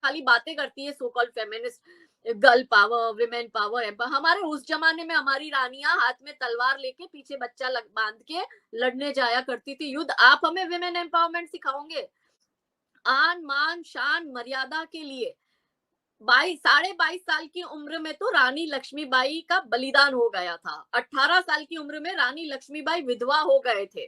खाली बातें करती है so called feminist, girl power, women power, empower. हमारे उस जमाने में हमारी रानियां हाथ में तलवार लेके पीछे बच्चा बांध के लड़ने जाया करती थी युद्ध। आप हमें विमेन एम्पावरमेंट सिखाओगे? आन मान शान मर्यादा के लिए 22 साल की उम्र में तो रानी लक्ष्मीबाई का बलिदान हो गया था। 18 साल की उम्र में रानी लक्ष्मीबाई विधवा हो गए थे।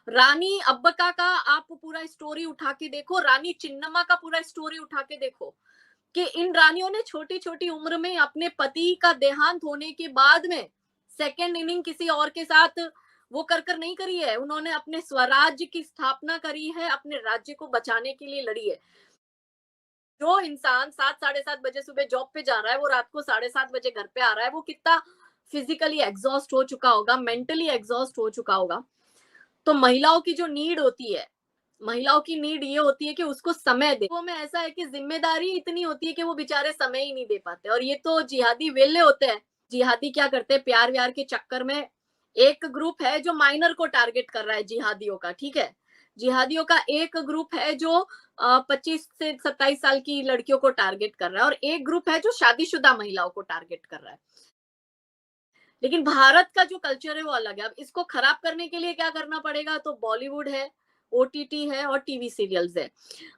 रानी अब्बका का आप पूरा स्टोरी उठा के देखो, रानी चिन्नम्मा का पूरा स्टोरी उठा के देखो कि इन रानियों ने छोटी छोटी उम्र में अपने पति का देहांत होने के बाद में सेकेंड इनिंग किसी और के साथ वो कर नहीं करी है। उन्होंने अपने स्वराज्य की स्थापना करी है, अपने राज्य को बचाने के लिए लड़ी है। जो इंसान 7 साढ़े 7 बजे सुबह जॉब पे जा रहा है, वो रात को 7:30 बजे घर पे आ रहा है, वो कितना फिजिकली एग्जॉस्ट हो चुका होगा, मेंटली एग्जॉस्ट हो चुका होगा। तो महिलाओं की जो नीड होती है, महिलाओं की नीड ये होती है कि उसको समय दे। वो में ऐसा है कि जिम्मेदारी इतनी होती है कि वो बेचारे समय ही नहीं दे पाते। और ये तो जिहादी वेले होते हैं। जिहादी क्या करते हैं, प्यार व्यार के चक्कर में एक ग्रुप है जो माइनर को टारगेट कर रहा है जिहादियों का, ठीक है। जिहादियों का एक ग्रुप है जो 25 से 27 साल की लड़कियों को टारगेट कर रहा है, और एक ग्रुप है जो शादीशुदा महिलाओं को टारगेट कर रहा है। लेकिन भारत का जो कल्चर है वो अलग है। अब इसको खराब करने के लिए क्या करना पड़ेगा, तो बॉलीवुड है, ओटीटी है और टीवी सीरियल्स है।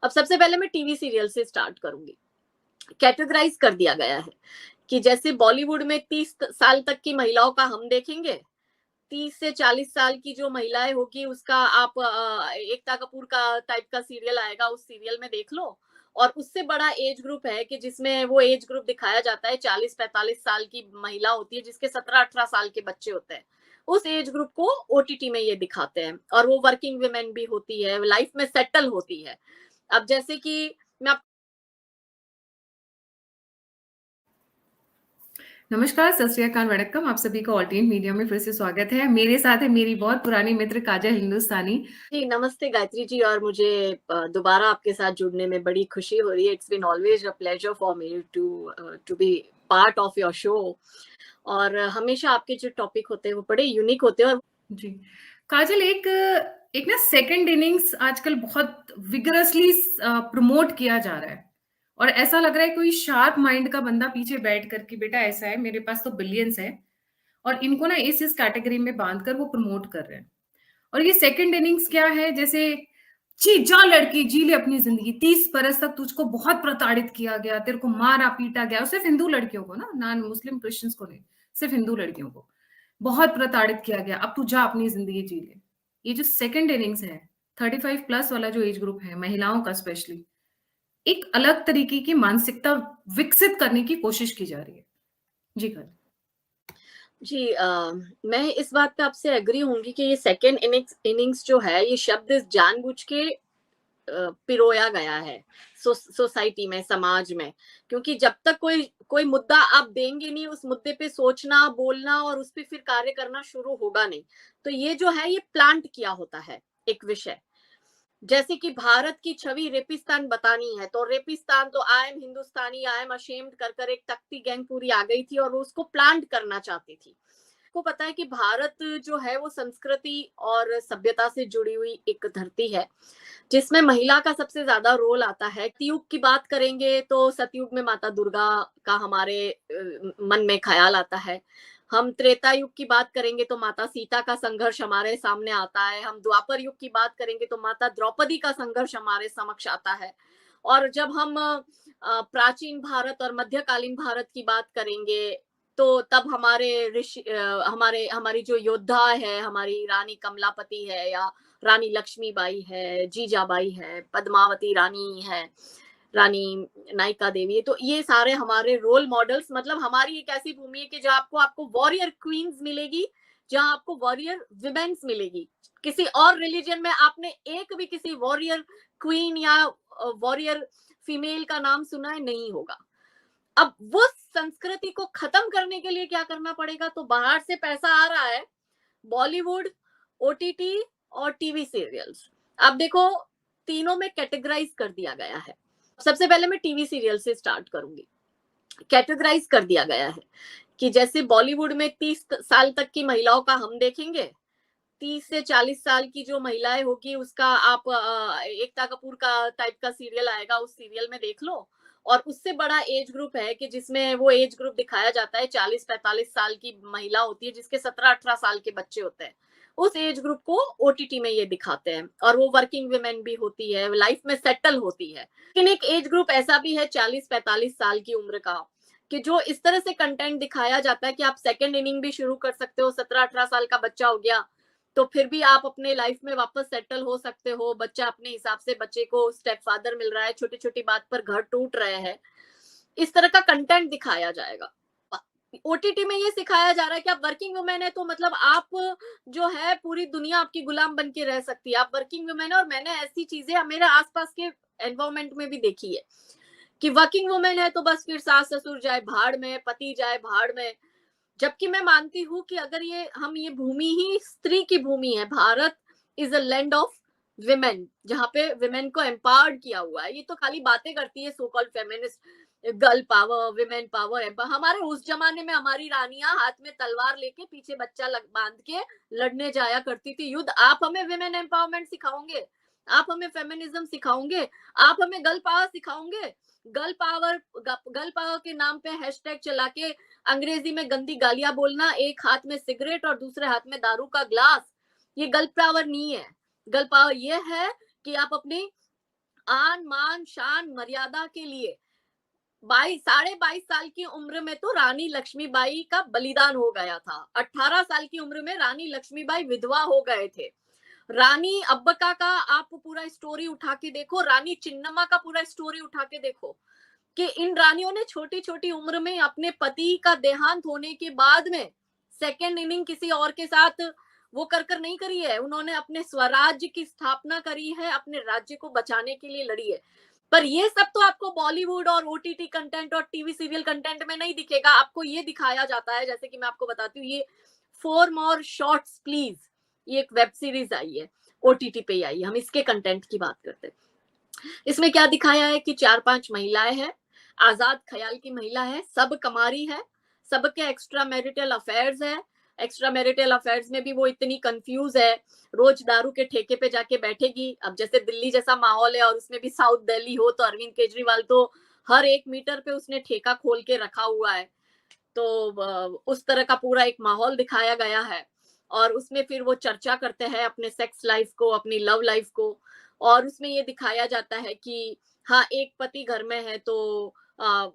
अब सबसे पहले मैं टीवी सीरियल से स्टार्ट करूंगी। कैटेगराइज कर दिया गया है कि जैसे बॉलीवुड में 30 साल तक की महिलाओं का हम देखेंगे, 30 से 40 साल की जो महिलाएं होगी उसका आप एकता कपूर का टाइप का सीरियल आएगा, उस सीरियल में देख लो। और उससे बड़ा एज ग्रुप है कि जिसमें वो एज ग्रुप दिखाया जाता है, 40-45 साल की महिला होती है जिसके 17-18 साल के बच्चे होते हैं। उस एज ग्रुप को ओटीटी में ये दिखाते हैं, और वो वर्किंग वुमेन भी होती है, लाइफ में सेटल होती है। अब जैसे कि मैं नमस्कार, सत श्री अकाल, वड़क्कम। आप सभी का ऑल्टरनेट मीडिया में फिर से स्वागत है। मेरे साथ है मेरी बहुत पुरानी मित्र काजल हिंदुस्तानी। जी, नमस्ते गायत्री जी। और मुझे दोबारा आपके साथ जुड़ने में बड़ी खुशी हो रही है। It's been always a pleasure for me to be part of your show. और हमेशा आपके जो टॉपिक होते हैं वो बड़े यूनिक होते हैं। और जी काजल, एक एक ना सेकंड इनिंग्स आजकल बहुत विगरसली प्रमोट किया जा रहा है, और ऐसा लग रहा है कोई शार्प माइंड का बंदा पीछे बैठ करके, बेटा ऐसा है, मेरे पास तो बिलियंस है, और इनको ना इस कैटेगरी में बांध कर वो प्रमोट कर रहे हैं। और ये सेकंड इनिंग्स क्या है, जैसे जी जा लड़की, जी ले अपनी जिंदगी, 30 बरस तक तुझको बहुत प्रताड़ित किया गया, तेरे को मारा पीटा गया, और सिर्फ हिंदू लड़कियों को ना, नॉन मुस्लिम क्रिश्चियंस को नहीं, सिर्फ हिंदू लड़कियों को बहुत प्रताड़ित किया गया, अब तू जा अपनी जिंदगी जी ले। ये जो सेकंड इनिंग्स है, 35+ वाला जो एज ग्रुप है, महिलाओं का स्पेशली, एक अलग तरीके की मानसिकता विकसित करने की कोशिश की जा रही है। जी कर जी, मैं इस बात पे आपसे एग्री होंगी कि ये सेकंड इनिंग्स जो है, ये शब्द जानबूझ के पिरोया गया है सोसाइटी में, समाज में। क्योंकि जब तक कोई कोई मुद्दा आप देंगे नहीं, उस मुद्दे पे सोचना, बोलना और उस पे फिर कार्य करना शुरू होगा नहीं। तो ये जो है, ये प्लांट किया होता है एक विषय। जैसे कि भारत की छवि रेपिस्तान बतानी है, तो रेपिस्तान तो I am Hindustani, I am ashamed कर कर एक तख्ती गैंग पूरी आ गई थी और वो उसको प्लांट करना चाहती थी। को पता है कि भारत जो है वो संस्कृति और सभ्यता से जुड़ी हुई एक धरती है, जिसमें महिला का सबसे ज्यादा रोल आता है। सतयुग की बात करेंगे तो सतयुग में माता दुर्गा का हमारे मन में ख्याल आता है। हम त्रेता युग की बात करेंगे तो माता सीता का संघर्ष हमारे सामने आता है। हम द्वापर युग की बात करेंगे तो माता द्रौपदी का संघर्ष हमारे समक्ष आता है। और जब हम प्राचीन भारत और मध्यकालीन भारत की बात करेंगे तो तब हमारे ऋषि हमारे हमारी जो योद्धा है, हमारी रानी कमलापति है, या रानी लक्ष्मीबाई है, जीजाबाई है, पद्मावती रानी है, रानी नायिका देवी है। तो ये सारे हमारे रोल मॉडल्स, मतलब हमारी एक ऐसी भूमि है कि जहाँ आपको आपको वॉरियर क्वींस मिलेगी, जहाँ आपको वॉरियर विमेन्स मिलेगी। किसी और रिलीजन में आपने एक भी किसी वॉरियर क्वीन या वॉरियर फीमेल का नाम सुना है? नहीं होगा। अब वो संस्कृति को खत्म करने के लिए क्या करना पड़ेगा, तो बाहर से पैसा आ रहा है, बॉलीवुड, ओटीटी और टीवी सीरियल्स। अब देखो, तीनों में कैटेगराइज कर दिया गया है। सबसे पहले मैं टीवी सीरियल से स्टार्ट करूंगी। कैटेगराइज कर दिया गया है कि जैसे बॉलीवुड में 30 साल तक की महिलाओं का हम देखेंगे, 30 से 40 साल की जो महिलाएं होगी उसका आप एकता कपूर का टाइप का सीरियल आएगा, उस सीरियल में देख लो। और उससे बड़ा एज ग्रुप है कि जिसमें वो एज ग्रुप दिखाया जाता है 40-45 साल की महिला होती है जिसके 17-18 साल के बच्चे होते हैं, उस एज ग्रुप को ओटीटी में ये दिखाते हैं। और वो वर्किंग वुमेन भी होती है, लाइफ में सेटल होती है। लेकिन एक एज ग्रुप ऐसा भी है 40-45 साल की उम्र का कि जो इस तरह से कंटेंट दिखाया जाता है कि आप सेकंड इनिंग भी शुरू कर सकते हो, 17-18 साल का बच्चा हो गया तो फिर भी आप अपने लाइफ में वापस सेटल हो सकते हो। बच्चा अपने हिसाब से, बच्चे को स्टेप फादर मिल रहा है, छोटी छोटी बात पर घर टूट रहे हैं, इस तरह का कंटेंट दिखाया जाएगा। ओटीटी में ये सिखाया जा रहा है कि आप वर्किंग वुमेन है तो मतलब आप जो है पूरी दुनिया आपकी गुलाम बन के रह सकती है, आप वर्किंग वुमेन है। और मैंने ऐसी चीजें मेरे आसपास के एनवायरमेंट में भी देखी है कि वर्किंग वुमेन है तो बस फिर सास ससुर जाए भाड़ में, पति जाए भाड़ में। जबकि मैं मानती हूँ कि अगर ये भूमि ही स्त्री की भूमि है, Bharat is a land of women, जहाँ पे विमेन को एम्पावर्ड किया हुआ है। ये तो खाली बातें करती है so called feminist, girl power, women power. हमारे उस जमाने में हमारी रानियां हाथ में तलवार लेके पीछे बच्चा बांध के लड़ने जाया करती थी युद्ध। आप हमें विमेन एम्पावरमेंट सिखाओगे? आप हमें फेमिनिज्म सिखाओगे? आप हमें गर्ल पावर सिखाओगे? गर्ल पावर के नाम पे हैशटैग चला के अंग्रेजी में गंदी गालियां बोलना, एक हाथ में सिगरेट और दूसरे हाथ में दारू का ग्लास, ये गर्ल पावर नहीं है। गर्ल पावर ये है कि आप अपनी आन मान शान मर्यादा के लिए 22 साल की उम्र में तो रानी लक्ष्मीबाई का बलिदान हो गया था। 18 साल की उम्र में रानी लक्ष्मीबाई विधवा हो गए थे। रानी अब्बका का आप पूरा स्टोरी उठा के देखो, रानी चिन्नम्मा का पूरा स्टोरी उठा के देखो कि इन रानियों ने छोटी छोटी उम्र में अपने पति का देहांत होने के बाद में सेकेंड इनिंग किसी और के साथ वो कर नहीं करी है। उन्होंने अपने स्वराज्य की स्थापना करी है, अपने राज्य को बचाने के लिए लड़ी है। पर ये सब तो आपको बॉलीवुड और ओटीटी कंटेंट और टीवी सीरियल कंटेंट में नहीं दिखेगा। आपको ये दिखाया जाता है, जैसे कि मैं आपको बताती हूँ, ये 4 more शॉर्ट्स प्लीज, ये एक वेब सीरीज आई है, ओटीटी पे आई है, हम इसके कंटेंट की बात करते हैं। इसमें क्या दिखाया है कि 4-5 महिलाएं हैं, आजाद ख्याल की महिला है, सब कमारी है, सबके एक्स्ट्रा मैरिटल अफेयर्स है। एक्स्ट्रा मैरिटल अफेयर्स में भी वो इतनी कंफ्यूज है, रोज दारू के ठेके पे जाके बैठेगी। अब जैसे दिल्ली जैसा माहौल है और उसमें भी साउथ दिल्ली हो तो अरविंद केजरीवाल तो हर 1 मीटर पे उसने ठेका खोल के रखा हुआ है। तो उस तरह का पूरा एक माहौल दिखाया गया है। और उसमें फिर वो चर्चा करते हैं अपने सेक्स लाइफ को, अपनी लव लाइफ को। और उसमें ये दिखाया जाता है कि हाँ, एक पति घर में है तो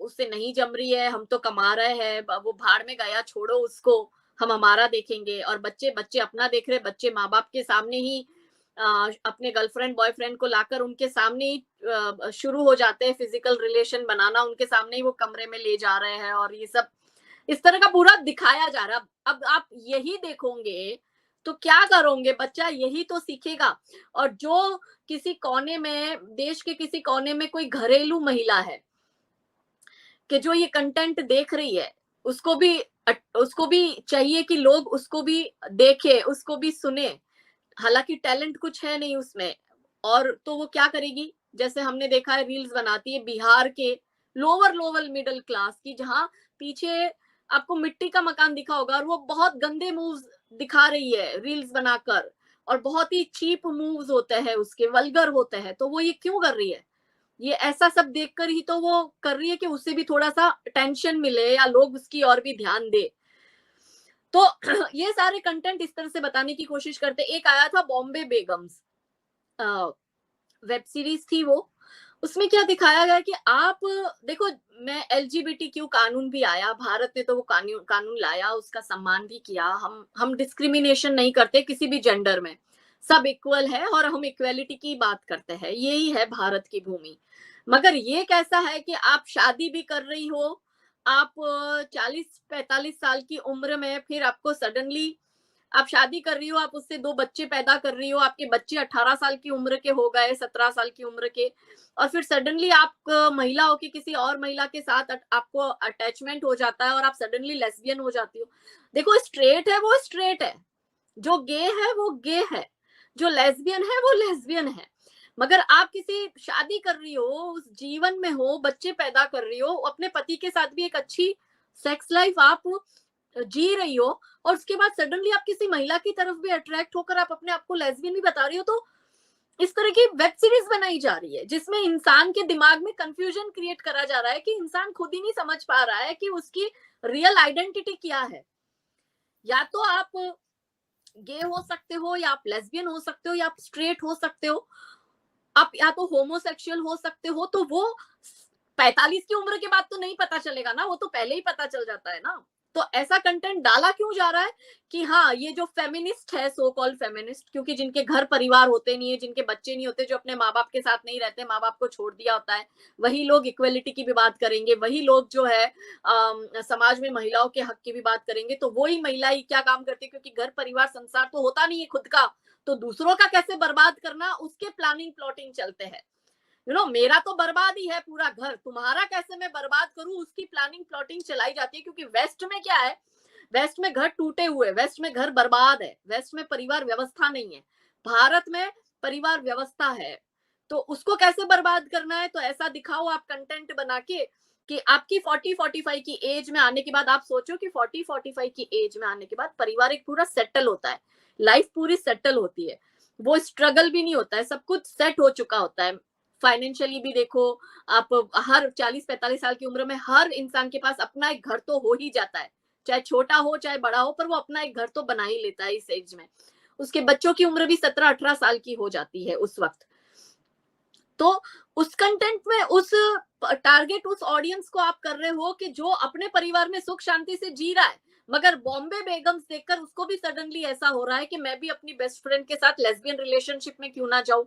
उससे नहीं जम रही है, हम तो कमा रहे हैं, वो भाड़ में गया, छोड़ो उसको, हम हमारा देखेंगे। और बच्चे बच्चे अपना देख रहे, बच्चे माँ बाप के सामने ही अपने गर्लफ्रेंड बॉयफ्रेंड को लाकर उनके सामने ही शुरू हो जाते हैं फिजिकल रिलेशन बनाना, उनके सामने ही वो कमरे में ले जा रहे हैं। और ये सब इस तरह का पूरा दिखाया जा रहा। अब आप यही देखोगे तो क्या करोगे? बच्चा यही तो सीखेगा। और जो किसी कोने में, देश के किसी कोने में कोई घरेलू महिला है कि जो ये कंटेंट देख रही है, उसको भी चाहिए कि लोग उसको भी देखे, उसको भी सुने। हालांकि टैलेंट कुछ है नहीं उसमें, और तो वो क्या करेगी? जैसे हमने देखा है, रील्स बनाती है बिहार के लोअर मिडिल क्लास की, जहां पीछे आपको मिट्टी का मकान दिखा होगा और वो बहुत गंदे मूव्स दिखा रही है रील्स बनाकर, और बहुत ही चीप मूव्स होते हैं उसके, वल्गर होते हैं। तो वो ये क्यों कर रही है? ये ऐसा सब देखकर ही तो वो कर रही है कि उससे भी थोड़ा सा टेंशन मिले या लोग उसकी और भी ध्यान दे। तो ये सारे कंटेंट इस तरह से बताने की कोशिश करते। एक आया था बॉम्बे बेगम्स, वेब सीरीज थी वो। उसमें क्या दिखाया गया कि आप देखो, मैं एलजीबीटीक्यू कानून भी आया भारत ने, तो वो कानून लाया, उसका सम्मान भी किया। हम डिस्क्रिमिनेशन नहीं करते किसी भी जेंडर में, सब इक्वल है और हम इक्वेलिटी की बात करते हैं, यही है भारत की भूमि। मगर ये कैसा है कि आप शादी भी कर रही हो, आप 40-45 साल की उम्र में, फिर आपको सडनली आप शादी कर रही हो, आप उससे 2 बच्चे पैदा कर रही हो, आपके बच्चे 18 साल की उम्र के हो गए, 17 साल की उम्र के, और फिर सडनली आप महिला हो के किसी और महिला के साथ आपको अटैचमेंट हो जाता है और आप सडनली लेस्बियन हो जाती हो। देखो, स्ट्रेट है वो स्ट्रेट है, जो गे है वो गे है, जो लेस्बियन है वो लेस्बियन है। मगर आप किसी शादी कर रही हो, उस जीवन में हो, बच्चे पैदा कर रही हो, अपने पति के साथ भी एक अच्छी सेक्स लाइफ आप जी रही हो, और उसके बाद सडनली आप किसी महिला की तरफ भी अट्रैक्ट होकर आप अपने आप को लेस्बियन भी बता रही हो। तो इस तरह की वेब सीरीज बनाई जा रही है जिसमें इंसान के दिमाग में कंफ्यूजन क्रिएट करा जा रहा है कि इंसान खुद ही नहीं समझ पा रहा है कि उसकी रियल आइडेंटिटी क्या है। या तो आप गे हो सकते हो, या आप लेस्बियन हो सकते हो, या आप स्ट्रेट हो सकते हो, आप या तो होमोसेक्सुअल हो सकते हो। तो वो 45 की उम्र के बाद तो नहीं पता चलेगा ना, वो तो पहले ही पता चल जाता है ना। तो ऐसा कंटेंट डाला क्यों जा रहा है कि हाँ ये जो फेमिनिस्ट है, सो कॉल्ड फेमिनिस्ट, क्योंकि जिनके घर परिवार होते नहीं है, जिनके बच्चे नहीं होते, जो अपने माँ बाप के साथ नहीं रहते, माँ बाप को छोड़ दिया होता है, वही लोग इक्वलिटी की भी बात करेंगे, वही लोग जो है समाज में महिलाओं के हक की भी बात करेंगे। तो वही महिला ही क्या काम करती है, क्योंकि घर परिवार संसार तो होता नहीं है खुद का, तो दूसरों का कैसे बर्बाद करना, उसके प्लानिंग प्लॉटिंग चलते हैं। मेरा तो बर्बाद ही है पूरा घर, तुम्हारा कैसे मैं बर्बाद करूं, उसकी प्लानिंग प्लॉटिंग चलाई जाती है। क्योंकि वेस्ट में क्या है, वेस्ट में घर टूटे हुए, वेस्ट में घर बर्बाद है, वेस्ट में परिवार व्यवस्था नहीं है। भारत में परिवार व्यवस्था है, तो उसको कैसे बर्बाद करना है। तो ऐसा दिखाओ आप कंटेंट बना के कि आपकी 40-45 की एज में आने के बाद, आप सोचो कि 40-45 की एज में आने के बाद परिवार एक पूरा सेटल होता है, लाइफ पूरी सेटल होती है, वो स्ट्रगल भी नहीं होता है, सब कुछ सेट हो चुका होता है। फाइनेंशियली भी देखो आप, हर 40-45 साल की उम्र में हर इंसान के पास अपना एक घर तो हो ही जाता है, चाहे छोटा हो चाहे बड़ा हो, पर वो अपना एक घर तो बना ही लेता है इस एज में। उसके बच्चों की उम्र भी 17-18 साल की हो जाती है उस वक्त। तो उस कंटेंट में उस टारगेट उस ऑडियंस को आप कर रहे हो कि जो अपने परिवार में सुख शांति से जी रहा है, मगर बॉम्बे बेगम्स देखकर उसको भी सडनली ऐसा हो रहा है कि मैं भी अपनी बेस्ट फ्रेंड के साथ लेस्बियन रिलेशनशिप में क्यों ना जाऊं।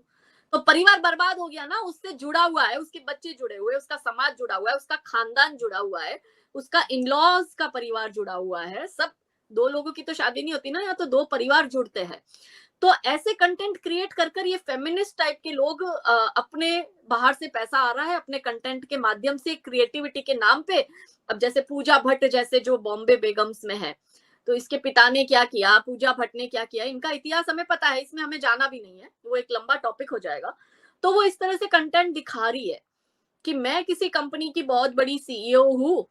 तो परिवार बर्बाद हो गया ना, उससे जुड़ा हुआ है, उसके बच्चे जुड़े हुए, उसका समाज जुड़ा हुआ है, उसका खानदान जुड़ा हुआ है, उसका इन-लॉज का परिवार जुड़ा हुआ है। सब, दो लोगों की तो शादी नहीं होती ना, या तो दो परिवार जुड़ते हैं। तो ऐसे कंटेंट क्रिएट कर कर ये फेमिनिस्ट टाइप के लोग अपने बाहर से पैसा आ रहा है अपने कंटेंट के माध्यम से, क्रिएटिविटी के नाम पे। अब जैसे पूजा भट्ट जैसे जो बॉम्बे बेगम्स में है, तो इसके पिता ने क्या किया, पूजा भट्ट ने क्या किया, इनका इतिहास हमें पता है, इसमें हमें जाना भी नहीं है, वो एक लंबा टॉपिक हो जाएगा। तो वो इस तरह से कंटेंट दिखा रही है कि मैं किसी कंपनी की बहुत बड़ी सीईओ हूँ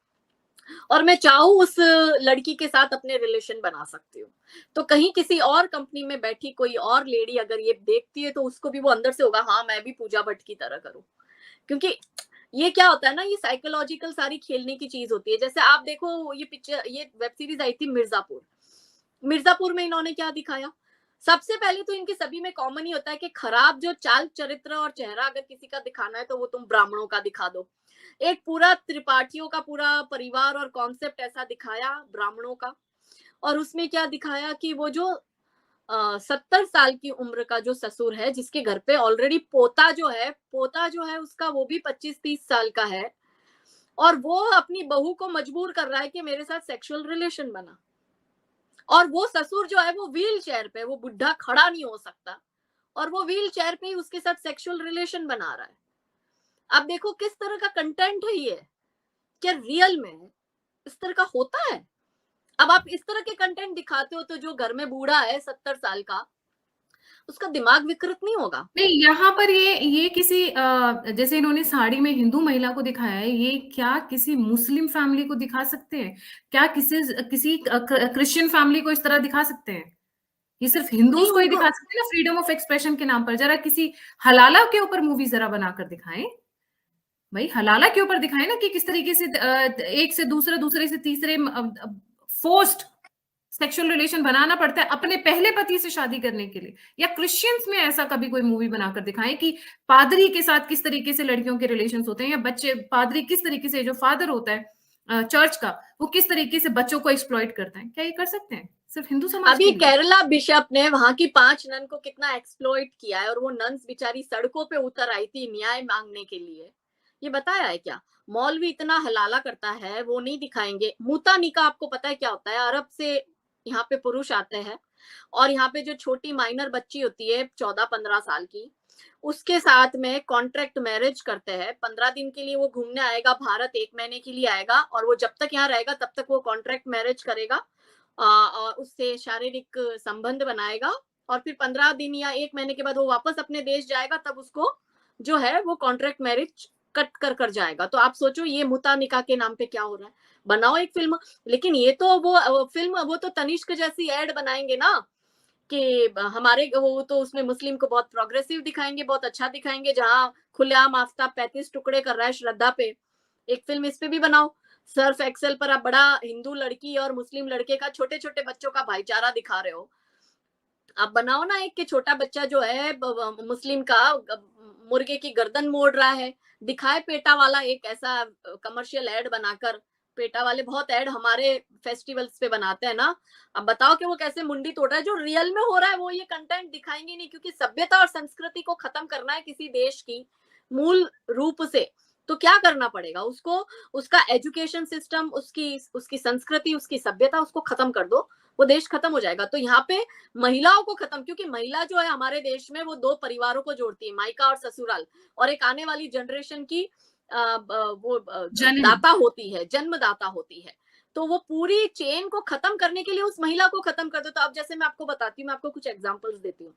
और मैं चाहूँ उस लड़की के साथ अपने रिलेशन बना सकती हूँ। तो कहीं किसी और कंपनी में बैठी कोई और लेडी अगर ये देखती है, तो उसको भी वो अंदर से होगा, हाँ मैं भी पूजा भट्ट की तरह करूँ। क्योंकि ये क्या होता है ना, ये साइकोलॉजिकल सारी खेलने की चीज होती है। जैसे आप देखो ये पिक्चर, ये वेब सीरीज आई थी मिर्जापुर। मिर्जापुर में इन्होंने क्या दिखाया, सबसे पहले तो इनके सभी में कॉमन ही होता है कि खराब जो चाल चरित्र और चेहरा अगर किसी का दिखाना है, तो वो तुम ब्राह्मणों का दिखा दो। एक पूरा त्रिपाठियों का पूरा परिवार और कॉन्सेप्ट ऐसा दिखाया ब्राह्मणों का। और उसमें क्या दिखाया कि वो जो 70 साल की उम्र का जो ससुर है, जिसके घर पे ऑलरेडी पोता जो है उसका वो भी 25-30 साल का है, और वो अपनी बहू को मजबूर कर रहा है कि मेरे साथ सेक्सुअल रिलेशन बना। और वो ससुर जो है वो व्हील चेयर पे, वो बुढ़ा खड़ा नहीं हो सकता, और वो व्हील चेयर पे ही उसके साथ सेक्सुअल रिलेशन बना रहा है। अब देखो किस तरह का कंटेंट है ये, क्या रियल में इस तरह का होता है। अब आप इस तरह के कंटेंट दिखाते हो, तो जो घर में बूढ़ा है 70 साल का, उसका दिमाग विकृत नहीं होगा। नहीं, यहाँ पर ये किसी जैसे इन्होंने साड़ी में हिंदू महिला को दिखाया है, ये क्या किसी मुस्लिम फैमिली को दिखा सकते हैं? क्या किसी किसी क्रिश्चियन फैमिली को इस तरह दिखा सकते हैं? ये सिर्फ हिंदूज नहीं को ही उनको, दिखा सकते हैं ना फ्रीडम ऑफ एक्सप्रेशन के नाम पर। जरा किसी हलाला के ऊपर मूवी जरा बनाकर दिखाएं भाई, हलाला के ऊपर दिखाएं ना कि किस तरीके से एक से दूसरे, दूसरे से तीसरे फोर्स्ड सेक्सुअल रिलेशन बनाना पड़ता है अपने पहले पति से शादी करने के लिए। या क्रिश्चियंस में ऐसा कभी कोई मूवी बनाकर दिखाएं कि पादरी के साथ किस तरीके से लड़कियों के रिलेशंस होते हैं, या बच्चे, पादरी किस तरीके से, जो फादर होता है चर्च का, वो किस तरीके से बच्चों को एक्सप्लॉइट करता है। क्या ये कर सकते हैं सिर्फ हिंदू समाज अभी के लिए? केरला बिशप ने वहां की 5 नन को कितना एक्सप्लॉइट किया है, और वो नन्स बेचारी सड़कों पे उतर आई थी न्याय मांगने के लिए। ये बताया है क्या? मौलवी इतना हलाला करता है, वो नहीं दिखाएंगे। मुता निका आपको पता है क्या होता है? अरब से यहाँ पे पुरुष आते हैं, और यहाँ पे जो छोटी माइनर बच्ची होती है 14-15 साल की, उसके साथ में कॉन्ट्रैक्ट मैरिज करते हैं। 15 दिन के लिए वो घूमने आएगा भारत, 1 महीने के लिए आएगा, और वो जब तक यहाँ रहेगा तब तक वो कॉन्ट्रैक्ट मैरिज करेगा, और उससे शारीरिक संबंध बनाएगा, और फिर 15 दिन या 1 महीने के बाद वो वापस अपने देश जाएगा, तब उसको जो है वो कॉन्ट्रैक्ट मैरिज कट कर कर जाएगा। तो आप सोचो ये मुता निकाह के नाम पे क्या हो रहा है। बनाओ एक फिल्म। लेकिन ये तो वो फिल्म, वो तो तनिष्क जैसी एड बनाएंगे ना, कि हमारे वो तो उसमें मुस्लिम को बहुत प्रोग्रेसिव दिखाएंगे, बहुत अच्छा दिखाएंगे, जहां खुलेआम आफ्ताब 35 टुकड़े कर रहा है श्रद्धा पे, एक फिल्म इस पे भी बनाओ। सर्फ एक्सेल पर आप बड़ा हिंदू लड़की और मुस्लिम लड़के का, छोटे छोटे बच्चों का भाईचारा दिखा रहे हो, आप बनाओ ना एक कि छोटा बच्चा जो है मुस्लिम का मुर्गे की गर्दन मोड़ रहा है, दिखाए पेटा वाला एक ऐसा कमर्शियल एड बनाकर। पेटा वाले बहुत एड हमारे फेस्टिवल्स पे बनाते हैं ना, अब बताओ कि वो कैसे मुंडी तोड़ रहा है, जो रियल में हो रहा है वो ये कंटेंट दिखाएंगे नहीं, क्योंकि सभ्यता और संस्कृति को खत्म करना है किसी देश की मूल रूप से, तो क्या करना पड़ेगा उसको, उसका एजुकेशन सिस्टम, उसकी उसकी संस्कृति, उसकी सभ्यता, उसको खत्म कर दो, वो देश खत्म हो जाएगा। तो यहाँ पे महिलाओं को खत्म, क्योंकि महिला जो है हमारे देश में वो दो परिवारों को जोड़ती है, मायका और ससुराल, और एक आने वाली जनरेशन की वो दाता होती है, जन्मदाता होती है। तो वो पूरी चेन को खत्म करने के लिए उस महिला को खत्म कर दो। तो अब जैसे मैं आपको बताती हूँ, मैं आपको कुछ एग्जांपल्स देती हूँ,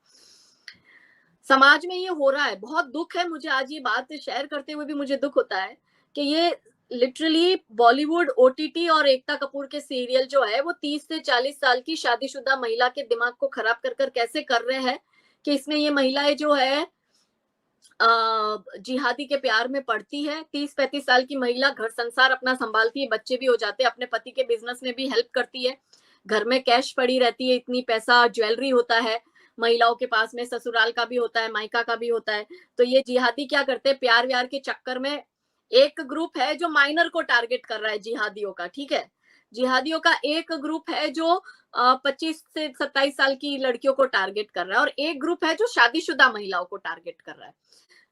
समाज में ये हो रहा है, बहुत दुख है मुझे, आज ये बात शेयर करते हुए भी मुझे दुख होता है कि ये लिटरली बॉलीवुड ओटीटी और एकता कपूर के सीरियल जो है वो 30 से 40 साल की शादीशुदा महिला के दिमाग को खराब कर कर कैसे कर रहे हैं कि इसमें ये महिलाएं जो है जिहादी के प्यार में पड़ती है। 30-35 साल की महिला घर संसार अपना संभालती है, बच्चे भी हो जाते हैं, अपने पति के बिजनेस में भी हेल्प करती है, घर में कैश पड़ी रहती है, इतनी पैसा, ज्वेलरी होता है महिलाओं के पास में, ससुराल का भी होता है, मायका का भी होता है। तो ये जिहादी क्या करते हैं, प्यार व्यार के चक्कर में, एक ग्रुप है जो माइनर को टारगेट कर रहा है जिहादियों का, ठीक है, जिहादियों का एक ग्रुप है जो 25 से 27 साल की लड़कियों को टारगेट कर रहा है, और एक ग्रुप है जो शादीशुदा महिलाओं को टारगेट कर रहा है।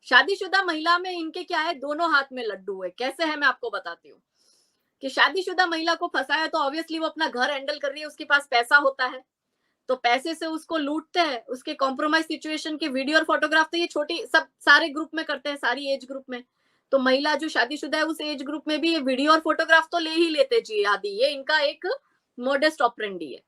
शादीशुदा महिला में इनके क्या है, दोनों हाथ में लड्डू है। कैसे है मैं आपको बताती हूँ कि शादीशुदा महिला को फंसा है तो ऑब्वियसली वो अपना घर हैंडल कर रही है, उसके पास पैसा होता है, तो पैसे से उसको लूटते हैं, उसके कॉम्प्रोमाइज सिचुएशन के वीडियो और फोटोग्राफ तो ये छोटी सब सारे ग्रुप में करते हैं, सारी एज ग्रुप में। तो महिला जो शादीशुदा है उस एज ग्रुप में भी ये वीडियो और फोटोग्राफ तो ले ही लेते जिहादी, ये इनका एक मोडेस्ट ऑपरेंडी है।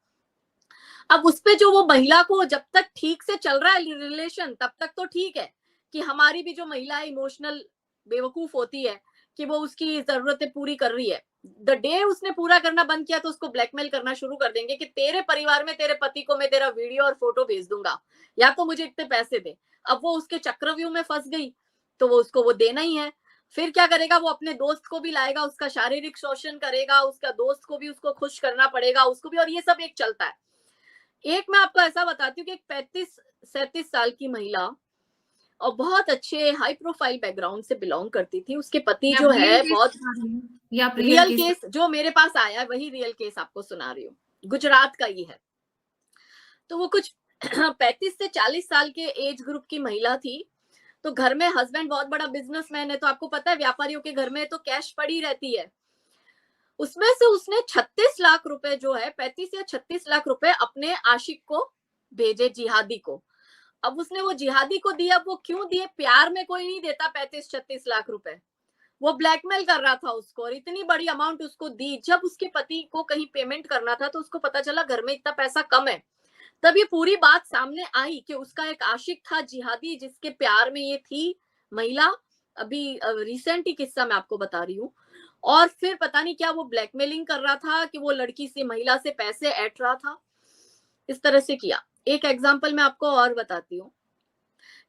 अब उसपे जो वो महिला को, जब तक ठीक से चल रहा है रिलेशन तब तक तो ठीक है कि हमारी भी जो महिला इमोशनल बेवकूफ होती है कि वो उसकी जरूरतें पूरी कर रही है, द डे उसने पूरा करना बंद किया तो उसको ब्लैकमेल करना शुरू कर देंगे कि तेरे परिवार में तेरे पति को मैं तेरा वीडियो और फोटो भेज दूंगा, या तो मुझे इतने पैसे दे। अब वो उसके चक्रव्यूह में फंस गई तो वो उसको वो देना ही है। फिर क्या करेगा, वो अपने दोस्त को भी लाएगा, उसका शारीरिक शोषण करेगा, उसका दोस्त को भी उसको खुश करना पड़ेगा उसको भी, और ये सब एक चलता है। एक मैं आपको ऐसा बताती हूँ कि एक 35-37 साल की महिला और बहुत अच्छे हाई प्रोफाइल बैकग्राउंड से बिलोंग करती थी, उसके पति जो है बहुत, रियल केस जो मेरे पास आया वही रियल केस आपको सुना रही हूँ, गुजरात का ही है। तो वो कुछ 35 से 40 साल के एज ग्रुप की महिला थी, तो घर में हस्बैंड बहुत बड़ा बिजनेसमैन है, तो आपको पता है व्यापारियों के घर में तो कैश पड़ी रहती है, उसमें से उसने 36 लाख रुपए जो है, 35 या 36 लाख रुपए अपने आशिक को भेजे, जिहादी को। अब उसने वो जिहादी को दिया, वो क्यों दिए, प्यार में कोई नहीं देता 35-36 लाख रुपए, वो ब्लैकमेल कर रहा था उसको, और इतनी बड़ी अमाउंट उसको दी। जब उसके पति को कहीं पेमेंट करना था तो उसको पता चला घर में इतना पैसा कम है, तब ये पूरी बात सामने आई कि उसका एक आशिक था जिहादी जिसके प्यार में ये थी महिला। अभी रिसेंट ही किस्सा मैं आपको बता रही हूँ। और फिर पता नहीं क्या वो ब्लैकमेलिंग कर रहा था कि वो लड़की से, महिला से पैसे ऐंठ रहा था, इस तरह से किया। एक एग्जांपल मैं आपको और बताती हूँ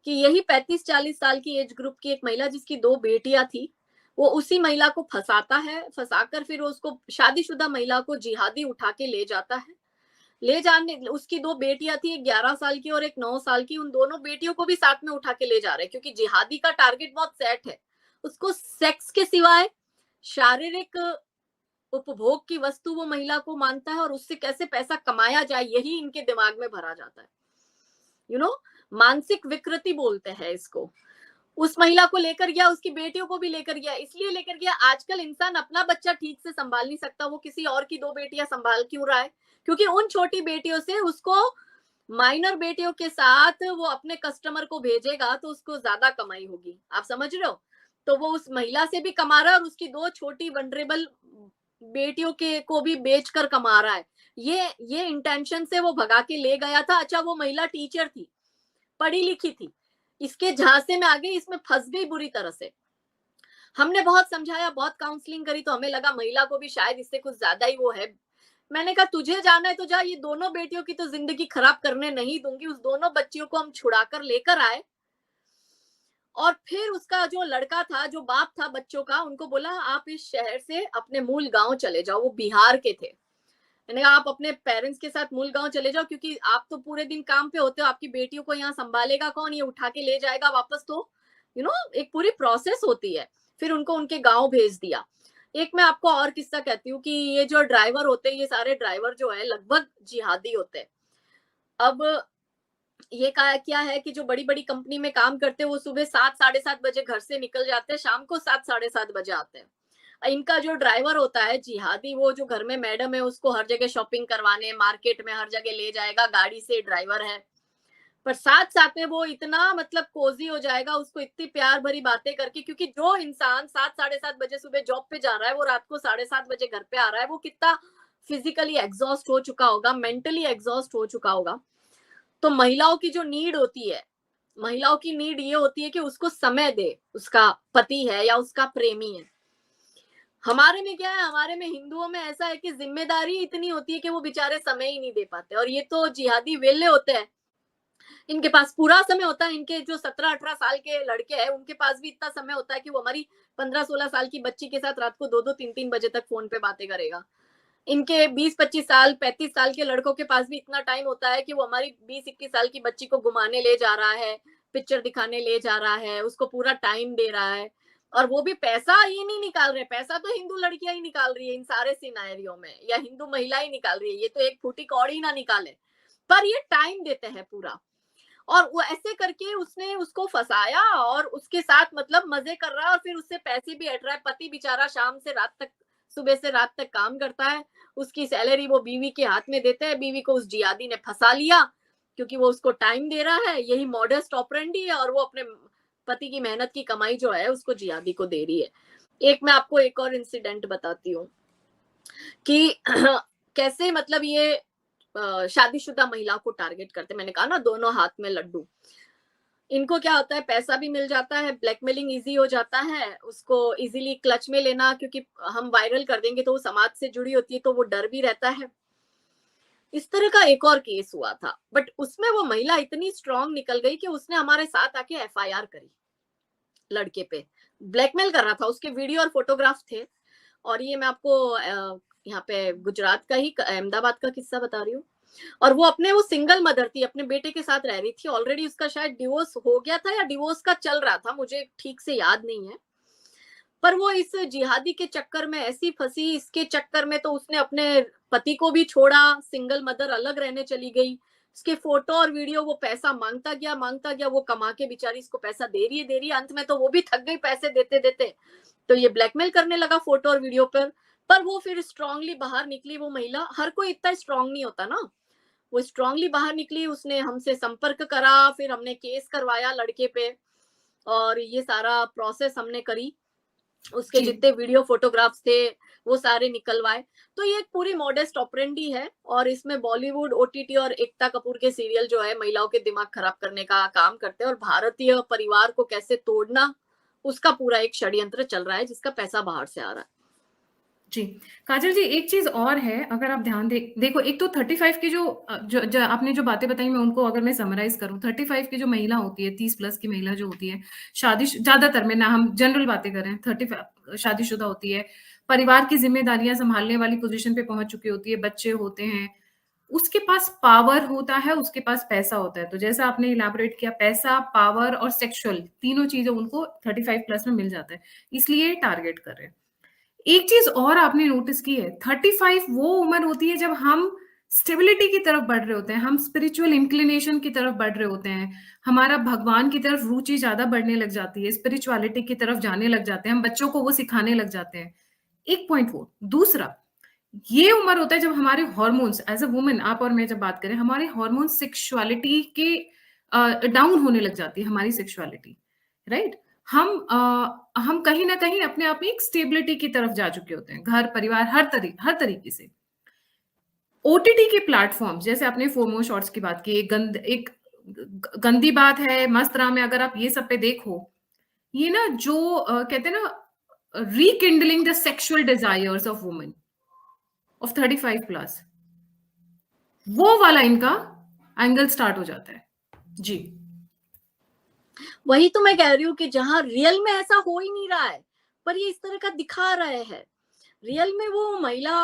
कि यही 35-40 साल की एज ग्रुप की एक महिला जिसकी 2 बेटियां थी, वो उसी महिला को फंसाता है, फंसाकर फिर उसको, शादीशुदा महिला को जिहादी उठा के ले जाता है। ले जाने, उसकी 2 बेटियां थी, एक 11 साल की और एक 9 साल की, उन दोनों बेटियों को भी साथ में उठा के ले जा रहे हैं, क्योंकि जिहादी का टारगेट बहुत सेट है, उसको सेक्स के सिवाय शारीरिक उपभोग की वस्तु वो महिला को मानता है, और उससे कैसे पैसा कमाया जाए यही इनके दिमाग में भरा जाता है। यू नो, मानसिक विकृति बोलते हैं इसको। उस महिला को लेकर गया, उसकी बेटियों को भी लेकर गया, इसलिए लेकर गया, आजकल इंसान अपना बच्चा ठीक से संभाल नहीं सकता, वो किसी और की 2 बेटियां संभाल क्यों रहा है, क्योंकि उन छोटी बेटियों से उसको, माइनर बेटियों के साथ वो अपने कस्टमर को भेजेगा तो उसको ज्यादा कमाई होगी, आप समझ रहे हो। तो वो उस महिला से भी कमा रहा है और उसकी 2 छोटी वनरेबल बेटियों के को भी बेचकर कमा रहा है। ये इंटेंशन से वो भगा के ले गया था। अच्छा, वो महिला टीचर थी, पढ़ी लिखी थी, इसके झांसे में आ गई, इसमें फंस गई बुरी तरह से। हमने बहुत समझाया, बहुत काउंसलिंग करी, तो हमें लगा महिला को भी शायद इससे कुछ ज्यादा ही वो है, मैंने कहा तुझे जाना है तो जा, ये दोनों बेटियों की तो जिंदगी खराब करने नहीं दूंगी। उस दोनों बच्चियों को हम छुड़ा कर लेकर आए, और फिर उसका जो लड़का था, जो बाप था बच्चों का, उनको बोला आप इस शहर से अपने मूल गांव चले जाओ। वो बिहार के थे। मैंने कहा आप अपने पेरेंट्स के साथ मूल गांव चले जाओ, क्योंकि आप तो पूरे दिन काम पे होते हो, आपकी बेटियों को यहाँ संभालेगा कौन, ये उठा के ले जाएगा वापस, तो एक पूरी प्रोसेस होती है। फिर उनको उनके गांव भेज दिया। एक मैं आपको और किस्सा कहती हूँ कि ये जो ड्राइवर होते हैं, ये सारे ड्राइवर जो है लगभग जिहादी होते हैं। अब ये क्या है कि जो बड़ी बड़ी कंपनी में काम करते हैं वो सुबह 7-7:30 बजे घर से निकल जाते हैं, शाम को 7-7:30 बजे आते हैं। इनका जो ड्राइवर होता है जिहादी, वो जो घर में मैडम है उसको हर जगह शॉपिंग करवाने, मार्केट में हर जगह ले जाएगा, गाड़ी से ड्राइवर है। पर साथ साथ में वो इतना मतलब कोजी हो जाएगा उसको, इतनी प्यार भरी बातें करके, क्योंकि जो इंसान 7-7:30 बजे सुबह जॉब पे जा रहा है, वो रात को 7:30 बजे घर पे आ रहा है, वो कितना फिजिकली एग्जॉस्ट हो चुका होगा, मेंटली एग्जॉस्ट हो चुका होगा। तो महिलाओं की जो नीड होती है, महिलाओं की नीड ये होती है कि उसको समय दे, उसका पति है या उसका प्रेमी है। हमारे में क्या है, हमारे में हिंदुओं में ऐसा है कि जिम्मेदारी इतनी होती है कि वो बेचारे समय ही नहीं दे पाते। और ये तो जिहादी वेले होते हैं, इनके पास पूरा समय होता है। इनके जो 17-18 साल के लड़के हैं, उनके पास भी इतना समय होता है कि वो हमारी 15-16 साल की बच्ची के साथ रात को 2-2, 3-3 बजे तक फोन पे बातें करेगा। इनके 20-25 साल 35 साल के लड़कों के पास भी इतना टाइम होता है कि वो हमारी 20-21 साल की बच्ची को घुमाने ले जा रहा है, पिक्चर दिखाने ले जा रहा है, उसको पूरा टाइम दे रहा है। और वो भी पैसा ये नहीं निकाल रहे, पैसा तो हिंदू लड़कियां ही निकाल रही है इन सारे सिनारियों में, या हिंदू महिला ही निकाल रही है, ये तो एक फूटी कौड़ी ना निकाले, पर ये टाइम देते हैं पूरा। और वो ऐसे करके उसने उसको फंसाया और उसके साथ मतलब मजे कर रहा है, और फिर उससे पैसे भी हट रहा है। पति बेचारा शाम से रात तक, सुबह से रात तक काम करता है, उसकी सैलरी वो बीवी के हाथ में देते हैं। बीवी को उस जिहादी ने फंसा लिया क्योंकि वो उसको टाइम दे रहा है, यही मॉडस्ट ऑपरेंडी है, और वो अपने पति की मेहनत की कमाई जो है उसको जिहादी को दे रही है। एक मैं आपको एक और इंसिडेंट बताती हूँ कि कैसे मतलब ये शादीशुदा महिला को टारगेट करते। मैंने कहा ना, दोनों हाथ में लड्डू। इनको क्या होता है, पैसा भी मिल जाता है, ब्लैकमेलिंग इजी हो जाता है, उसको इजीली क्लच में लेना, क्योंकि हम वायरल कर देंगे तो वो समाज से जुड़ी होती है, तो वो डर भी रहता है। इस तरह का एक और केस हुआ था, बट उसमें वो महिला इतनी स्ट्रांग निकल गई कि उसने हमारे साथ आके एफआईआर करी लड़के पे। ब्लैकमेल कर रहा था, उसके वीडियो और फोटोग्राफ थे। और ये मैं आपको यहाँ पे गुजरात का ही, अहमदाबाद का किस्सा बता रही हूँ। और वो सिंगल मदर थी, अपने बेटे के साथ रह रही थी। ऑलरेडी उसका शायद डिवोर्स हो गया था या डिवोर्स का चल रहा था, मुझे ठीक से याद नहीं है। पर वो इस जिहादी के चक्कर में ऐसी फंसी, इसके चक्कर में तो उसने अपने पति को भी छोड़ा, सिंगल मदर अलग रहने चली गई। उसके फोटो और वीडियो, वो पैसा मांगता गया, वो कमा के बेचारी इसको पैसा दे रही है। अंत में तो वो भी थक गई पैसे देते देते, तो ये ब्लैकमेल करने लगा फोटो और वीडियो पर वो फिर स्ट्रांगली बाहर निकली। वो महिला, हर कोई इतना स्ट्रांग नहीं होता ना, वो स्ट्रांगली बाहर निकली। उसने हमसे संपर्क करा, फिर हमने केस करवाया लड़के पे, और ये सारा प्रोसेस हमने करी। उसके जी। जितने वीडियो फोटोग्राफ्स थे वो सारे निकलवाए। तो ये एक पूरी मॉडेस्ट ऑपरेंडी है, और इसमें बॉलीवुड, ओटीटी और एकता कपूर के सीरियल जो है महिलाओं के दिमाग खराब करने का काम करते हैं, और भारतीय परिवार को कैसे तोड़ना, उसका पूरा एक षड्यंत्र चल रहा है जिसका पैसा बाहर से आ रहा है। जी। काजल जी, एक चीज़ और है, अगर आप ध्यान देखो, एक तो 35 की जो आपने जो बातें बताई, मैं उनको अगर मैं समराइज़ करूँ, 35 की जो महिला होती है, 30 प्लस की महिला जो होती है, ज़्यादातर में ना, हम जनरल बातें कर रहे हैं, 35 शादीशुदा होती है, परिवार की ज़िम्मेदारियाँ सँभालने वाली पोज़ीशन पे पहुँच चुकी होती है, बच्चे होते हैं, उसके पास पावर होता है, उसके पास पैसा होता है। तो जैसा आपने इलैबोरेट किया, पैसा, पावर और सेक्सुअल, तीनों चीज़ें उनको 35 प्लस में मिल जाता है, इसलिए टारगेट कर रहे हैं। एक चीज और आपने नोटिस की है, 35 वो उम्र होती है जब हम स्टेबिलिटी की तरफ बढ़ रहे होते हैं, हम स्पिरिचुअल इंक्लिनेशन की तरफ बढ़ रहे होते हैं, हमारा भगवान की तरफ रुचि ज्यादा बढ़ने लग जाती है, स्पिरिचुअलिटी की तरफ जाने लग जाते हैं, हम बच्चों को वो सिखाने लग जाते हैं। एक पॉइंट वो। दूसरा, ये उम्र होता है जब हमारे हॉर्मोन्स, एज अ वुमेन, आप और मैं जब बात करें, हमारे हॉर्मोन्स सेक्सुअलिटी के डाउन होने लग जाती है, हमारी सेक्सुअलिटी, राइट। हम कहीं ना कहीं अपने आप में एक स्टेबिलिटी की तरफ जा चुके होते हैं, घर परिवार हर तरीके से। ओटीटी के प्लेटफॉर्म, जैसे आपने फोमो शॉर्ट्स की बात की, एक गंदी बात है, मस्त राम में अगर आप ये सब पे देखो, ये ना जो कहते हैं ना, rekindling the sexual desires of women, of 35 plus, वो वाला इनका एंगल स्टार्ट हो जाता है। जी, वही तो मैं कह रही हूँ कि जहां रियल में ऐसा हो ही नहीं रहा है, पर ये इस तरह का दिखा रहे हैं। रियल में वो महिला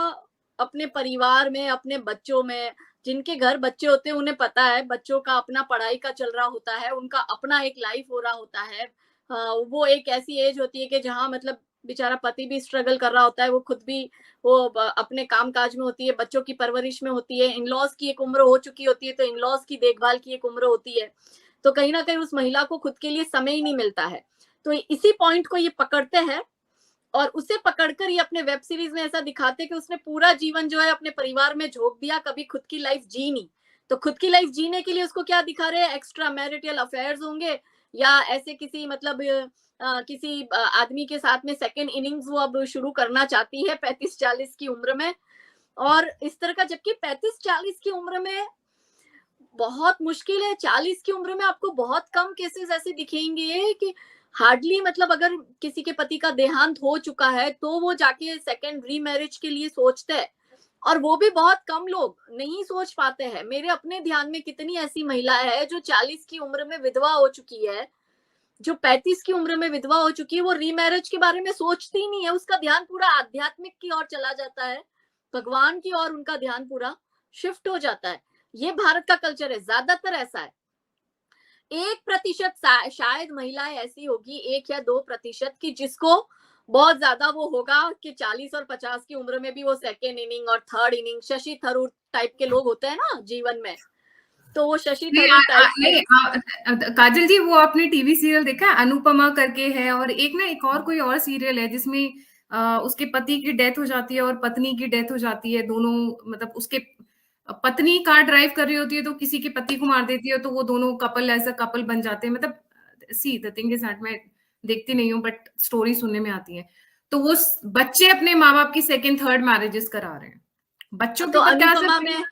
अपने परिवार में, अपने बच्चों में, जिनके घर बच्चे होते हैं उन्हें पता है बच्चों का अपना पढ़ाई का चल रहा होता है, उनका अपना एक लाइफ हो रहा होता है। वो एक ऐसी एज होती है कि जहाँ मतलब बेचारा पति भी स्ट्रगल कर रहा होता है, वो खुद भी वो अपने काम काज में होती है, बच्चों की परवरिश में होती है, इन लॉज की एक उम्र हो चुकी होती है, तो इन लॉज की देखभाल की एक उम्र होती है। तो कहीं ना कहीं उस महिला को खुद के लिए समय ही नहीं मिलता है। तो इसी पॉइंट को ये पकड़ते हैं और उसे पकड़कर ये अपने वेब सीरीज में ऐसा दिखाते कि उसने पूरा जीवन जो है अपने परिवार में झोंक दिया, कभी खुद की लाइफ जी नहीं। तो खुद की लाइफ जीने के लिए उसको क्या दिखा रहे हैं, एक्स्ट्रा मैरिटल अफेयर्स होंगे या ऐसे किसी मतलब किसी आदमी के साथ में सेकेंड इनिंग्स वो अब शुरू करना चाहती है 35-40 की उम्र में। और इस तरह का, जबकि 35-40 की उम्र में बहुत मुश्किल है, 40 की उम्र में आपको बहुत कम केसेस ऐसे दिखेंगे कि हार्डली मतलब अगर किसी के पति का देहांत हो चुका है तो वो जाके सेकेंड रीमैरिज के लिए सोचते हैं, और वो भी बहुत कम लोग नहीं सोच पाते हैं। मेरे अपने ध्यान में कितनी ऐसी महिलाएं हैं जो 40 की उम्र में विधवा हो चुकी है, जो 35 की उम्र में विधवा हो चुकी है, वो रीमैरिज के बारे में सोचती ही नहीं है, उसका ध्यान पूरा आध्यात्मिक की ओर चला जाता है, भगवान की ओर उनका ध्यान पूरा शिफ्ट हो जाता है। ये भारत का कल्चर है, ज्यादातर ऐसा है। 1% शायद महिलाएं ऐसी होगी, 1 या 2% की जिसको बहुत ज्यादा वो होगा कि 40 और 50 की उम्र में भी वो सेकेंड इनिंग और third inning, Shashi Tharoor type के लोग होते हैं ना जीवन में, तो वो शशि नहीं थरूर टाइप के। काजल जी, वो आपने टीवी सीरियल देखा है अनुपमा करके है, और एक ना एक और कोई और सीरियल है जिसमें उसके पति की डेथ हो जाती है और पत्नी की डेथ हो जाती है, दोनों मतलब उसके पत्नी कार ड्राइव कर रही होती है तो किसी के पति को मार देती है, तो वो दोनों कपल ऐसा कपल बन जाते हैं। मतलब see the thing is that, मैं देखती नहीं हूँ बट स्टोरी सुनने में आती है। तो वो बच्चे अपने माँ बाप की सेकंड थर्ड मैरिजेस करा रहे हैं, बच्चों के तो ऊपर क्या असर पड़ेगा?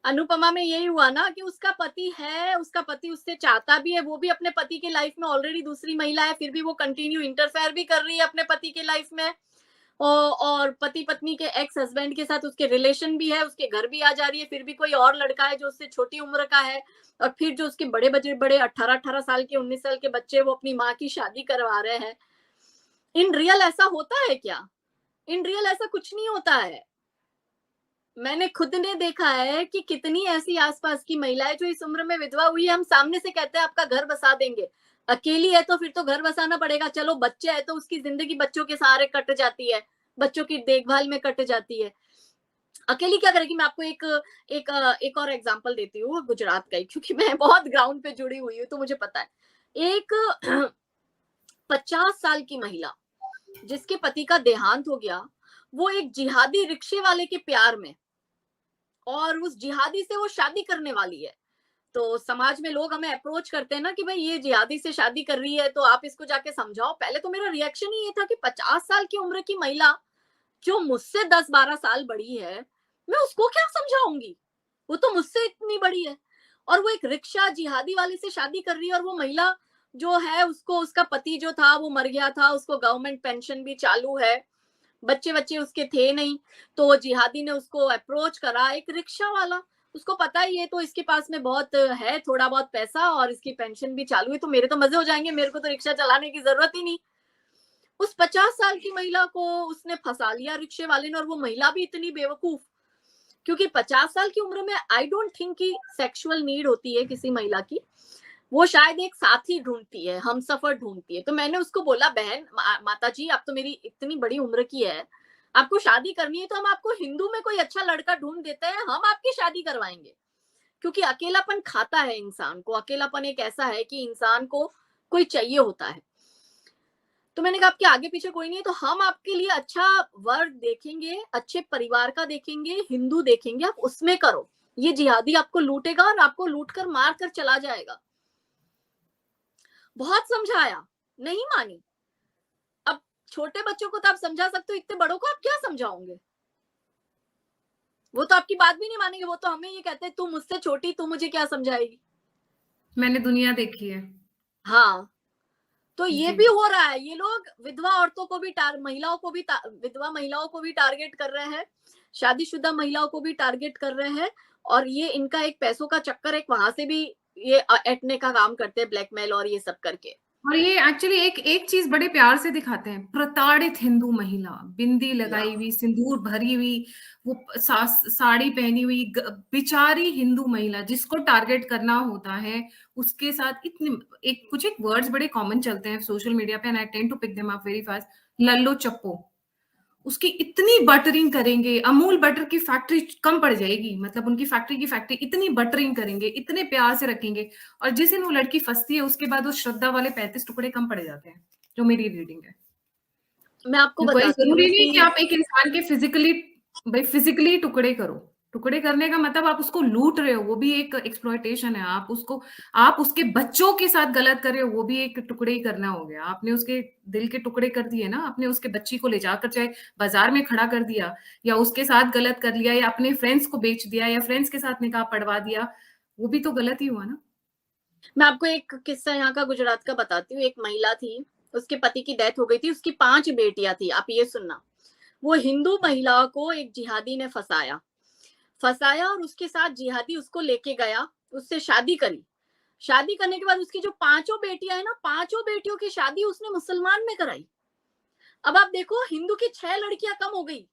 अनुपमा में यही हुआ ना कि उसका पति है, उसका पति उससे चाहता भी है, वो भी अपने पति के लाइफ में ऑलरेडी दूसरी महिला है, फिर भी वो कंटिन्यू इंटरफेयर भी कर रही है अपने पति के लाइफ में। और पति पत्नी के एक्स हस्बैंड के साथ उसके रिलेशन भी है, उसके घर भी आ जा रही है, फिर भी कोई और लड़का है जो उससे छोटी उम्र का है। और फिर जो उसके बड़े बड़े बड़े 18-18 साल के 19 साल के बच्चे वो अपनी माँ की शादी करवा रहे हैं। इन रियल ऐसा होता है क्या? इन रियल ऐसा कुछ नहीं होता है। मैंने खुद ने देखा है कि कितनी ऐसी आसपास की महिलाएं जो इस उम्र में विधवा हुई है, हम सामने से कहते हैं आपका घर बसा देंगे। अकेली है तो फिर तो घर बसाना पड़ेगा, चलो बच्चे है तो उसकी जिंदगी बच्चों के सहारे कट जाती है, बच्चों की देखभाल में कट जाती है। अकेली क्या करेगी? मैं आपको एक और एग्जांपल देती हूँ गुजरात का ही, क्योंकि मैं बहुत ग्राउंड पे जुड़ी हुई हूँ तो मुझे पता है। एक 50 साल की महिला जिसके पति का देहांत हो गया, वो एक जिहादी रिक्शे वाले के प्यार में, और उस जिहादी से वो शादी करने वाली है। तो समाज में लोग हमें अप्रोच करते हैं ना कि भाई ये जिहादी से शादी कर रही है तो आप इसको जाके समझाओ। पहले तो मेरा रिएक्शन ही ये था कि 50 साल की उम्र की महिला जो मुझसे 10-12 साल बड़ी है, मैं उसको क्या समझाऊंगी? वो तो मुझसे इतनी बड़ी है, और वो एक रिक्शा जिहादी वाले से शादी कर रही है। और वो महिला जो है उसको, उसका पति जो था वो मर गया था, उसको गवर्नमेंट पेंशन भी चालू है, बच्चे बच्चे उसके थे नहीं। तो जिहादी ने उसको अप्रोच करा, एक रिक्शा वाला, उसको पता ही है तो इसके पास में बहुत है, थोड़ा बहुत पैसा, और इसकी पेंशन भी चालू है, तो मेरे तो मजे हो जाएंगे, मेरे को तो रिक्शा चलाने की जरूरत ही नहीं। उस 50 साल की महिला को उसने फंसा लिया रिक्शे वाले ने, और वो महिला भी इतनी बेवकूफ, क्योंकि 50 साल की उम्र में आई डोंट थिंक कि सेक्सुअल नीड होती है किसी महिला की। वो शायद एक साथी ढूंढती है, हम सफर ढूंढती है। तो मैंने उसको बोला, बहन माता जी, आप तो मेरी इतनी बड़ी उम्र की है, आपको शादी करनी है तो हम आपको हिंदू में कोई अच्छा लड़का ढूंढ देते हैं, हम आपकी शादी करवाएंगे। क्योंकि अकेलापन खाता है इंसान को, अकेलापन एक ऐसा है कि इंसान को कोई चाहिए होता है। तो मैंने कहा आपके आगे पीछे कोई नहीं है तो हम आपके लिए अच्छा वर देखेंगे, अच्छे परिवार का देखेंगे, हिंदू देखेंगे, आप उसमें करो। ये जिहादी आपको लूटेगा और आपको लूट कर मार कर चला जाएगा। बहुत समझाया, नहीं मानी। अब छोटे बच्चों को तो आप समझा सकते हो, इतने बड़ों को आप क्या समझाओगे? वो तो आपकी बात भी नहीं मानेंगे, वो तो हमें ये कहते हैं तू मुझसे छोटी, तू मुझे क्या समझाएगी। मैंने दुनिया देखी है। हाँ, तो ये जी, भी हो रहा है। ये लोग विधवा औरतों को भी, महिलाओं को भी, विधवा महिलाओं को भी टारगेट कर रहे हैं, शादीशुदा महिलाओं को भी टारगेट कर रहे हैं, और ये इनका एक पैसों का चक्कर, एक वहां से भी ये ऐंठने का काम करते हैं, ब्लैकमेल और ये सब करके। और ये एक्चुअली एक एक चीज बड़े प्यार से दिखाते हैं, प्रताड़ित हिंदू महिला, बिंदी या लगाई हुई, सिंदूर भरी हुई, वो साड़ी पहनी हुई बेचारी हिंदू महिला जिसको टारगेट करना होता है, उसके साथ इतने एक वर्ड्स बड़े कॉमन चलते हैं सोशल मीडिया पे, and I tend to pick them up very fast. लल्लो चप्पो, उसकी इतनी बटरिंग करेंगे, अमूल बटर की फैक्ट्री कम पड़ जाएगी, मतलब उनकी फैक्ट्री इतनी बटरिंग करेंगे, इतने प्यार से रखेंगे, और जिस दिन वो लड़की फंसती है उसके बाद वो श्रद्धा वाले 35 टुकड़े कम पड़ जाते हैं, जो मेरी रीडिंग है। मैं आपको कोई बताती जरूरी हूँ नहीं कि कि आप एक इंसान के फिजिकली टुकड़े करो। टुकड़े करने का मतलब आप उसको लूट रहे हो, वो भी एक एक्सप्लॉयटेशन है। आप उसके बच्चों के साथ गलत कर रहे हो, वो भी एक टुकड़े ही करना हो गया। आपने उसके दिल के टुकड़े कर दिए ना, आपने उसके बच्ची को ले जाकर चाहे बाजार में खड़ा कर दिया, या उसके साथ गलत कर लिया, या अपने फ्रेंड्स को बेच दिया, या फ्रेंड्स के साथ निकाह पढ़वा दिया, वो भी तो गलत ही हुआ ना। मैं आपको एक किस्सा यहाँ का गुजरात का बताती हूँ। एक महिला थी, उसके पति की डेथ हो गई थी, उसकी 5 बेटियां थी। आप ये सुनना, वो हिंदू महिला को एक जिहादी ने फंसाया फंसाया और उसके साथ जिहादी उसको लेके गया, उससे शादी करी। शादी करने के बाद उसकी जो 5 बेटियां है ना, 5 बेटियों की शादी उसने मुसलमान में कराई। अब आप देखो, हिंदू की 6 लड़कियां कम हो गई,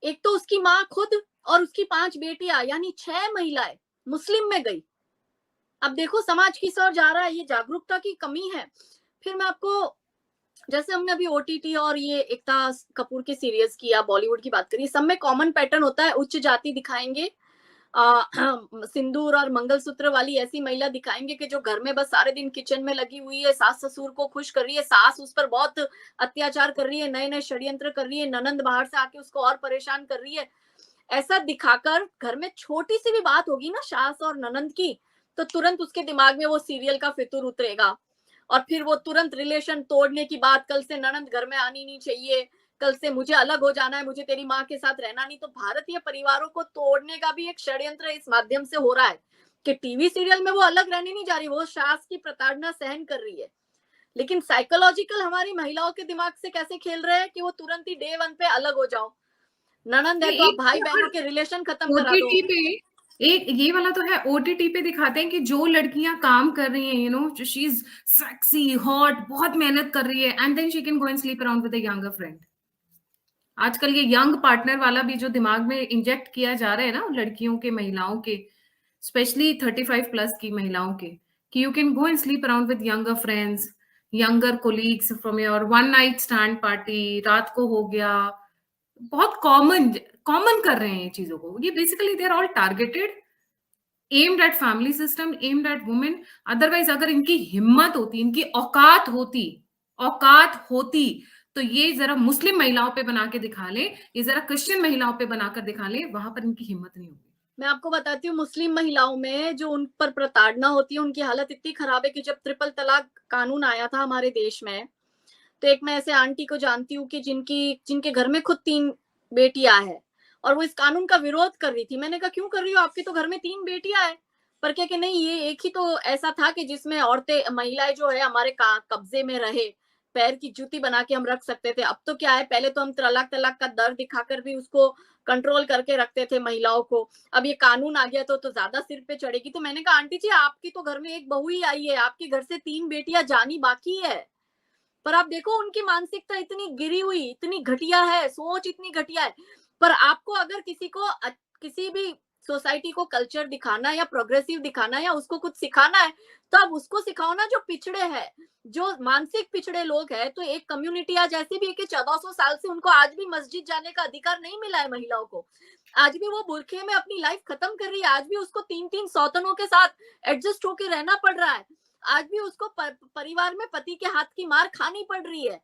एक तो उसकी माँ खुद और उसकी 5 बेटियां, यानी 6 महिलाएं मुस्लिम में गई। अब देखो समाज किस ओर जा रहा है, ये जागरूकता की कमी है। फिर मैं आपको, जैसे हमने अभी ओटीटी और ये एकता कपूर के सीरियल्स की या बॉलीवुड की बात करी, सब में कॉमन पैटर्न होता है, उच्च जाति दिखाएंगे, सिंदूर और मंगलसूत्र वाली ऐसी महिला दिखाएंगे कि जो घर में बस सारे दिन किचन में लगी हुई है, सास ससुर को खुश कर रही है, सास उस पर बहुत अत्याचार कर रही है, नए नए षड्यंत्र कर रही है, ननंद बाहर से आके उसको और परेशान कर रही है। ऐसा दिखाकर घर में छोटी सी भी बात होगी ना सास और ननंद की, तो तुरंत उसके दिमाग में वो सीरियल का फितूर उतरेगा, और फिर वो तुरंत रिलेशन तोड़ने की बात, कल से ननंद घर में आनी नहीं चाहिए, कल से मुझे अलग हो जाना है, मुझे तेरी माँ के साथ रहना नहीं। तो भारतीय परिवारों को तोड़ने का भी एक षड्यंत्र इस माध्यम से हो रहा है कि टीवी सीरियल में वो अलग रहने नहीं जा रही, वो सास की प्रताड़ना सहन कर रही है, लेकिन साइकोलॉजिकल हमारी महिलाओं के दिमाग से कैसे खेल रहे हैं कि वो तुरंत ही डे 1 पे अलग हो जाओ। ननंद है नहीं, तो अब एक भाई तो बहनों अगर के रिलेशन खत्म करा दो। ओटीटी पे एक ये वाला तो है, ओटीटी पे दिखाते हैं कि जो लड़कियां काम कर रही हैं, शी इज सेक्सी हॉट, बहुत मेहनत कर रही है, and then she can go and sleep around with a younger friend. आजकल ये यंग पार्टनर वाला भी जो दिमाग में इंजेक्ट किया जा रहा है ना, लड़कियों के, महिलाओं के, स्पेशली 35+ की महिलाओं के, कि you can go and sleep around with younger friends, younger colleagues from your one night stand party, रात को हो गया। बहुत कॉमन कॉमन कर रहे हैं ये चीजों को। ये basically they are all targeted, aimed at family system, aimed at women. Otherwise अगर इनकी हिम्मत होती, इनकी औकात होती, तो ये जरा मुस्लिम महिलाओं पे बना के दिखा ले, ये जरा क्रिश्चियन महिलाओं पे बनाकर दिखा ले, वहां पर इनकी हिम्मत नहीं होगी। मैं आपको बताती हूँ, मुस्लिम महिलाओं में जो उन पर प्रताड़ना होती है, उनकी हालत इतनी खराब है कि जब ट्रिपल तलाक कानून आया था हमारे देश में, तो एक मैं ऐसे आंटी को जानती हूँ कि जिनके घर में खुद 3 बेटियां हैं, और वो इस कानून का विरोध कर रही थी। मैंने कहा क्यों कर रही हो, आपकी तो घर में 3 बेटियां है। पर क्या कि नहीं, ये एक ही तो ऐसा था कि जिसमें औरतें, महिलाएं जो है हमारे कब्जे में रहे, पैर की जूती बना के हम रख सकते थे। अब तो क्या है, पहले तो हम तलाक तलाक का दर दिखाकर भी उसको कंट्रोल करके रखते थे महिलाओं को, अब ये कानून आ गया तो ज्यादा सिर पे चढ़ेगी। तो मैंने कहा आंटी जी, आपकी तो घर में एक बहू ही आई है, आपके घर से 3 बेटियां जानी बाकी है। पर आप देखो उनकी मानसिकता इतनी गिरी हुई, इतनी घटिया है, सोच इतनी घटिया है। पर आपको अगर किसी भी सोसाइटी को कल्चर दिखाना या प्रोग्रेसिव दिखाना या उसको कुछ सिखाना है, तो आप उसको सिखाओ ना जो पिछड़े हैं, जो मानसिक पिछड़े लोग हैं। तो एक कम्युनिटी आज ऐसी भी है कि 1400 साल से उनको आज भी मस्जिद जाने का अधिकार नहीं मिला है महिलाओं को। आज भी वो बुरखे में अपनी लाइफ खत्म कर रही है, आज भी उसको 3-3 सौतनों के साथ एडजस्ट होकर रहना पड़ रहा है, आज भी उसको परिवार में पति के हाथ की मार खानी पड़ रही है,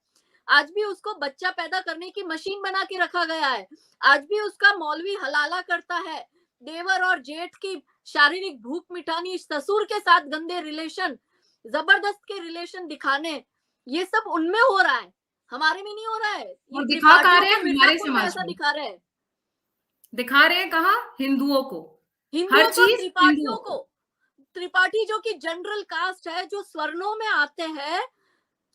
आज भी उसको बच्चा पैदा करने की मशीन बना के रखा गया है, आज भी उसका मौलवी हलाला करता है, देवर और जेठ की शारीरिक भूख मिटानी, ससुर के साथ गंदे रिलेशन, जबरदस्त के रिलेशन दिखाने, ये सब उनमें हो रहा है, हमारे में नहीं हो रहा है। ये और दिखा कहाँ त्रिपाठियों रहे को हैं, हमारे मिर्जापुर में समाज ऐसा में दिखा रहे हैं, दिखा रहे हैं, कहा हिंदुओं को, हर हिंदुओं को, चीज त्रिपाठियों हिंदुओं को। को। त्रिपाठी जो कि जनरल कास्ट है, जो स्वर्णों में आते हैं,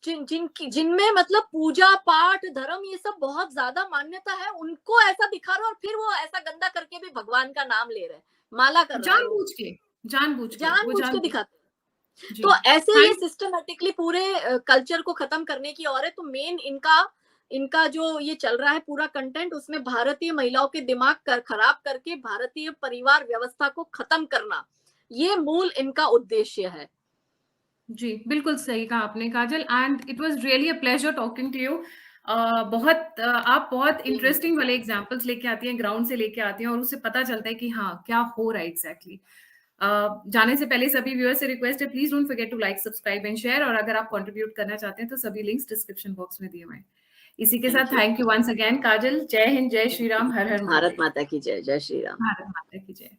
जिनमें मतलब पूजा पाठ धर्म ये सब बहुत ज्यादा मान्यता है, उनको ऐसा दिखा रहे हो और फिर वो ऐसा गंदा करके भी भगवान का नाम ले रहे हैं, माला कर रहा है वो, जानबूझ के वो जानबूझ के जानबूझ दिखाते हैं। जी। तो ऐसे ये थैंक सिस्टमेटिकली पूरे कल्चर को खत्म करने की और है। तो मेन इनका इनका जो ये चल रहा है पूरा कंटेंट, उसमें भारतीय महिलाओं के दिमाग खराब करके भारतीय परिवार व्यवस्था को खत्म करना, ये मूल इनका उद्देश्य है। जी, बिल्कुल सही कहा आपने Kajal, and it was really a pleasure talking to you. आप बहुत इंटरेस्टिंग वाले एग्जांपल्स लेके आती हैं, ग्राउंड से लेके आती हैं, और उससे पता चलता है कि हाँ क्या हो रहा है एग्जैक्टली। जाने से पहले सभी व्यूअर्स से रिक्वेस्ट है, please don't forget to like, subscribe and share, और अगर आप कंट्रीब्यूट करना चाहते हैं तो सभी लिंक्स डिस्क्रिप्शन बॉक्स में दिए हुए हैं। इसी के साथ थैंक यू वंस अगेन काजल। जय हिंद, जय श्री राम, हर हर भारत महादेव। माता की जय, जय श्री राम। भारत माता की जय।